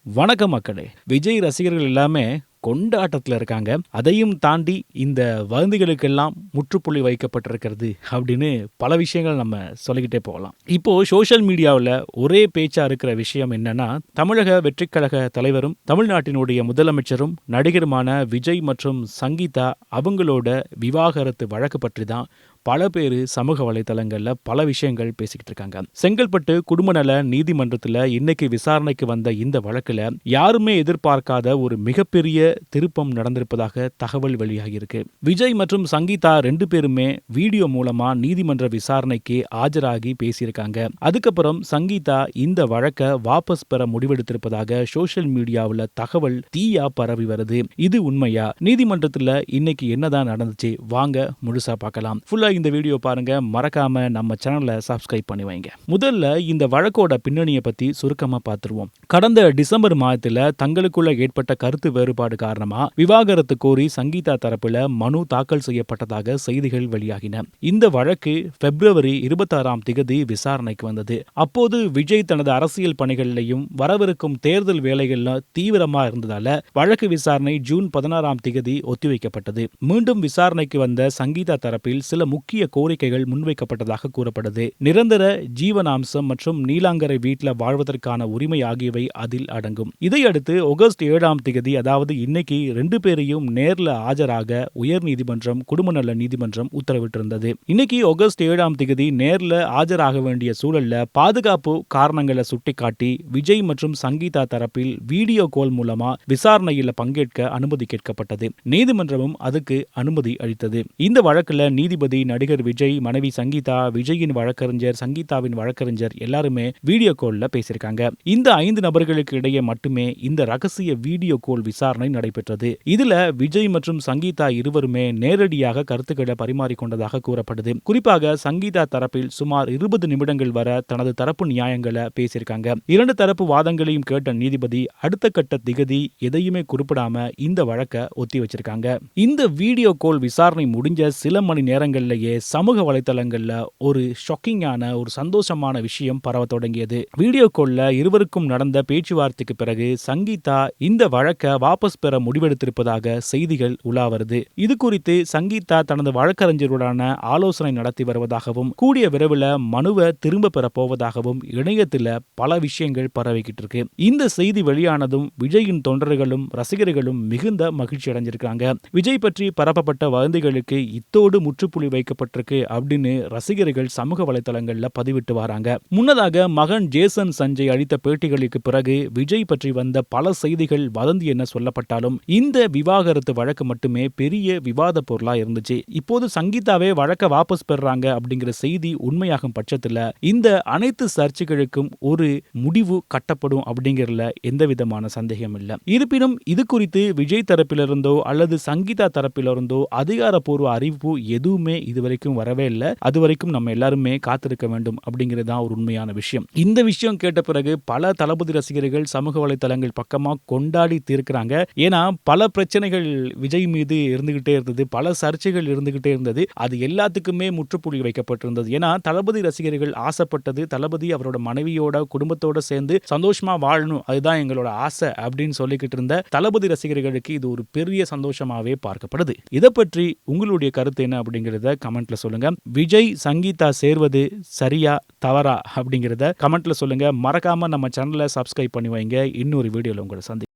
வணக்கம் மக்களே. விஜய் ரசிகர்கள் எல்லாமே கொண்டாட்டத்தில் இருக்காங்க. அதையும் தாண்டி இந்த வதந்திகளுக்கெல்லாம் முற்றுப்புள்ளி வைக்கப்பட்டிருக்கிறது அப்படின்னு பல விஷயங்கள் நம்ம சொல்லிக்கிட்டே போகலாம். இப்போ சோஷியல் மீடியாவில் ஒரே பேச்சா இருக்கிற விஷயம் என்னன்னா, தமிழக வெற்றிக்கழக தலைவரும் தமிழ்நாட்டினுடைய முதலமைச்சரும் நடிகருமான விஜய் மற்றும் சங்கீதா அவங்களோட விவாகரத்து வழக்கு பற்றி தான் பல பேர் சமூக வலைதளங்களில் பல விஷயங்கள் பேசிக்கிட்டு இருக்காங்க. செங்கல்பட்டு குடும்ப நல நீதிமன்றத்தில் இன்னைக்கு விசாரணைக்கு வந்த இந்த வழக்கில் யாருமே எதிர்பார்க்காத ஒரு மிகப்பெரிய திருப்பம் நடந்திருப்பதாக தகவல் வெளியாகியிருக்கு. விஜய் மற்றும் சங்கீதா 2 பேருமே வீடியோ மூலமா நீதிமன்ற விசாரணைக்கு ஆஜராகி பேசியிருக்காங்க. அதுக்கப்புறம் சங்கீதா இந்த வழக்கை வாபஸ் பெற முடிவெடுத்திருப்பதாக சோஷியல் மீடியாவில் தகவல் தீயா பரவி வருது. இது உண்மையா? நீதிமன்றத்தில் இன்னைக்கு என்னதான் நடந்துச்சு? வாங்க முழுசா பார்க்கலாம். ஃபுல்லா இந்த வீடியோ பாருங்க. மறக்காம நம்ம சேனலை சப்ஸ்கிரைப் பண்ணி வைங்க. முதல்ல இந்த வழக்கோட பின்னணியை பத்தி சுருக்கமா பார்த்துருவோம். கடந்த டிசம்பர் மாதத்துல தங்களுக்குள்ள ஏற்பட்ட கருத்து வேறுபாடு காரணமா விவாகரத்து கோரி சங்கீதா தரப்புல மனு தாக்கல் செய்யப்பட்டதாக செய்திகள் வெளியாகின. இந்த வழக்கு பிப்ரவரி 26 விசாரணைக்கு வந்தது. அப்போது விஜய் தனது அரசியல் பணிகளிலையும் வரவிருக்கும் தேர்தல் வேலைகள்ல தீவிரமா இருந்ததால வழக்கு விசாரணை ஜூன் 16 ஒத்திவைக்கப்பட்டது. மீண்டும் விசாரணைக்கு வந்த சங்கீதா தரப்பில் சில முக்கிய கோரிக்கைகள் முன்வைக்கப்பட்டதாக கூறப்படுது. நிரந்தர ஜீவனாம்சம் மற்றும் நீலாங்கரை வீட்டில் வாழ்வதற்கான உரிமை ஆகியவை அதில் அடங்கும். இதையடுத்து ஆகஸ்ட் 7 அதாவது இன்னைக்கு 2 பேரையும் நேர்ல ஆஜராக உயர்நீதிமன்றம் குடும்ப நல நீதிமன்றம் உத்தரவிட்டிருந்தது. இன்னைக்கு ஆகஸ்ட் 7 நேர்ல ஆஜராக வேண்டிய சூழல்ல பாதுகாப்பு காரணங்களை சுட்டிக்காட்டி விஜய் மற்றும் சங்கீதா தரப்பில் வீடியோ கால் மூலமா விசாரணையில் பங்கேற்க அனுமதி கேட்கப்பட்டது. நீதிமன்றமும் அதுக்கு அனுமதி அளித்தது. இந்த வழக்குல நீதிபதி, நடிகர் விஜய், மனைவி சங்கீதா, விஜயின் வழக்கறிஞர், சங்கீதாவின் வழக்கறிஞர் எல்லாருமே வீடியோ கால்ல பேசியிருக்காங்க. இந்த 5 நபர்களுக்கு இடையே மட்டுமே இந்த ரகசிய வீடியோ கால் விசாரணை நடைபெற்றது. இதுல விஜய் மற்றும் சங்கீதா இருவருமே நேரடியாக கருத்துக்களை பரிமாறிக்கொண்டதாக கூறப்படுது. குறிப்பாக சங்கீதா தரப்பில் சுமார் 20 நிமிடங்கள் வரை தனது தரப்பு நியாயங்களை பேசியிருக்காங்க. 2 தரப்பு வாதங்களையும் கேட்ட நீதிபதி அடுத்த கட்ட திகதி எதையுமே குறிப்பிடாம இந்த வழக்கை ஒத்தி வச்சிருக்காங்க. இந்த வீடியோ கால் விசாரணை முடிஞ்ச சில மணி நேரங்களிலேயே சமூக வலைதளங்கள்ல ஒரு ஷாக்கிங்கான ஒரு சந்தோஷமான விஷயம் பரவ தொடங்கியது. வீடியோ கால்ல இருவருக்கும் நடந்த பேச்சுவார்த்தைக்கு பிறகு சங்கீதா இந்த வழக்கை வாபஸ் பெற முடிவெடுத்திருப்பதாக செய்திகள் உலா வருது. இது குறித்து சங்கீதா தனது வழக்கறிஞருடனான ஆலோசனை நடத்தி வருவதாகவும் கூடிய விரைவில் மனுவை திரும்ப பெற போவதாகவும் இணையத்தில் பல விஷயங்கள் பரவிக்கிட்டு இருக்கு. இந்த செய்தி வெளியானதும் விஜயின் தொண்டர்களும் ரசிகர்களும் மிகுந்த மகிழ்ச்சி அடைஞ்சிருக்காங்க. விஜய் பற்றி பரப்பப்பட்ட வதந்திகளுக்கு இத்தோடு முற்றுப்புள்ளி வைக்கப்பட்டிருக்கு அப்படின்னு ரசிகர்கள் சமூக வலைதளங்கள்ல பதிவிட்டு வராங்க. முன்னதாக மகன் ஜேசன் சஞ்சய் அளித்த பேட்டிகளுக்கு பிறகு விஜய் பற்றி வந்த பல செய்திகள் வதந்தி என சொல்லப்பட்டாலும் இந்த விவாகரத்து வழக்கு மட்டுமே பெரிய விவாத பொருளா இருந்துச்சு. இப்போது சங்கீதாவே வழக்க வாபஸ் பெறாங்க அப்படிங்கிற செய்தி உண்மையாகும் பட்சத்துல இந்த அனைத்து சர்ச்சைகளுக்கும் ஒரு முடிவு கட்டப்படும் அப்படிங்கிறதுல எந்த விதமான சந்தேகம் இல்லை. இருப்பினும் இது குறித்து விஜய் தரப்பிலிருந்தோ அல்லது சங்கீதா தரப்பிலிருந்தோ அதிகாரப்பூர்வ அறிவிப்பு எதுவுமே இதுவரைக்கும் வரவே இல்லை. அது வரைக்கும் நம்ம எல்லாருமே காத்திருக்க வேண்டும் அப்படிங்கிறது தான் ஒரு உண்மையான விஷயம். இந்த விஷயம் கேட்ட பிறகு பல தளபதி ரசிகர்கள் சமூக வலைதளங்கள் பக்கமா கொண்டாடி தீர்க்கிறாங்க. ஏன்னா பல பிரச்சனைகள் விஜய் மீது இருந்துகிட்டே இருந்தது, பல சர்ச்சைகள் இருந்துகிட்டே இருந்தது. அது எல்லாத்துக்குமே முற்றுப்புள்ளி வைக்கப்பட்டிருந்தது. ஏன்னா தளபதி ரசிகர்கள் ஆசைப்பட்டது தளபதி அவரோட மனைவியோட குடும்பத்தோட சேர்ந்து சந்தோஷமா வாழணும், அதுதான் எங்களோட ஆசை அப்படின்னு சொல்லிக்கிட்டு இருந்த தளபதி ரசிகர்களுக்கு இது ஒரு பெரிய சந்தோஷமாவே பார்க்கப்படுது. இதை பற்றி உங்களுடைய கருத்து என்ன அப்படிங்கிறத கமெண்ட்ல சொல்லுங்க. விஜய் சங்கீதா சேர்வது சரியா தவறா அப்படிங்கிறத கமெண்ட்ல சொல்லுங்க. மறக்காம நம்ம சேனலை சப்ஸ்கிரைப் பண்ணி வைங்க. இன்னொரு வீடியோல உங்களை சந்திக்கிறேன்.